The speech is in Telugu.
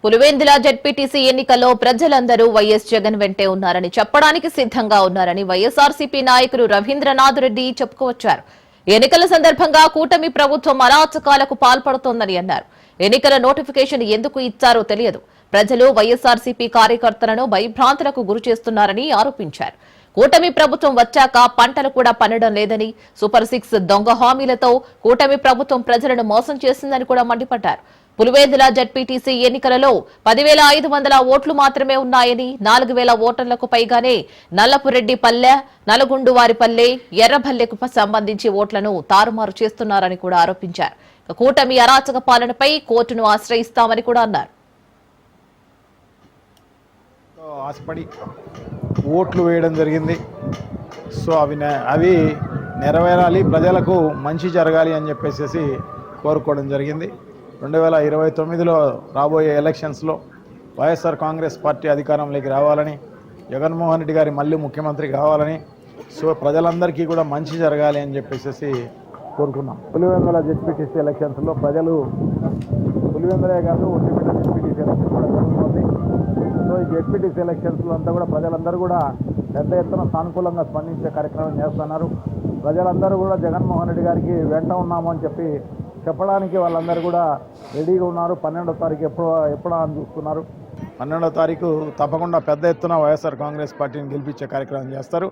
పులివెందుల జెడ్పీటీసీ ఎన్నికల్లో ప్రజలందరూ వైఎస్ జగన్ వెంటే ఉన్నారని చెప్పడానికి సిద్ధంగా ఉన్నారని వైఎస్ఆర్సీపీ నాయకులు రవీంద్రనాథ్ రెడ్డి చెప్పుకొచ్చారు. ఎన్నికల సందర్భంగా కూటమి ప్రభుత్వం అరాచకాలకు పాల్పడుతోందని అన్నారు. ఎన్నికల నోటిఫికేషన్ ఎందుకు ఇచ్చారో తెలియదు. ప్రజలు వైఎస్ఆర్సీపీ కార్యకర్తలను భయభ్రాంతులకు గురి చేస్తున్నారని ఆరోపించారు. కూటమి ప్రభుత్వం వచ్చాక పంటలు కూడా పండడం లేదని, సూపర్ 6 దొంగ హామీలతో కూటమి ప్రభుత్వం ప్రజలను మోసం చేసిందని కూడా మండిపడ్డారు. పులివెందుల జెడ్పీటీసీ ఎన్నికలలో 10,500 ఓట్లు మాత్రమే ఉన్నాయని, 4,000 ఓటర్లకు పైగానే నల్లపురెడ్డిపల్లె, నల్గొండవారిపల్లె, ఎర్రభల్లెకు సంబంధించి ఓట్లను తారుమారు చేస్తున్నారని కూడా ఆరోపించారు. కూటమి అరాచక పాలనపై కోర్టును ఆశ్రయిస్తామని కూడా అన్నారు. ఆశపడి ఓట్లు వేయడం జరిగింది. సో అవి నెరవేరాలి, ప్రజలకు మంచి జరగాలి అని చెప్పేసి కోరుకోవడం జరిగింది. 2029లో రాబోయే ఎలక్షన్స్లో వైఎస్ఆర్ కాంగ్రెస్ పార్టీ అధికారంలోకి రావాలని, జగన్మోహన్ రెడ్డి గారి మళ్ళీ ముఖ్యమంత్రి కావాలని, సో ప్రజలందరికీ కూడా మంచి జరగాలి అని చెప్పేసి కోరుకున్నాం. పులివెందుల జెడ్పీటీసీ ఎలక్షన్స్లో ప్రజలు పులివెందులే కాదు ఒంటిమిట్ట జెడ్పీటీసీ ఎలక్షన్ కూడా జరుగుతుంది. సో ఈ జెడ్పీటీసీ ఎలక్షన్స్లో అంతా కూడా ప్రజలందరూ కూడా పెద్ద ఎత్తున సానుకూలంగా స్పందించే కార్యక్రమం చేస్తున్నారు. ప్రజలందరూ కూడా జగన్మోహన్ రెడ్డి గారికి వెంట ఉన్నాము అని చెప్పడానికి వాళ్ళందరూ కూడా రెడీగా ఉన్నారు. 12వ తారీఖు ఎప్పుడు అని చూస్తున్నారు. 12వ తారీఖు తప్పకుండా పెద్ద ఎత్తున వైఎస్ఆర్ కాంగ్రెస్ పార్టీని గెలిపించే కార్యక్రమం చేస్తారు.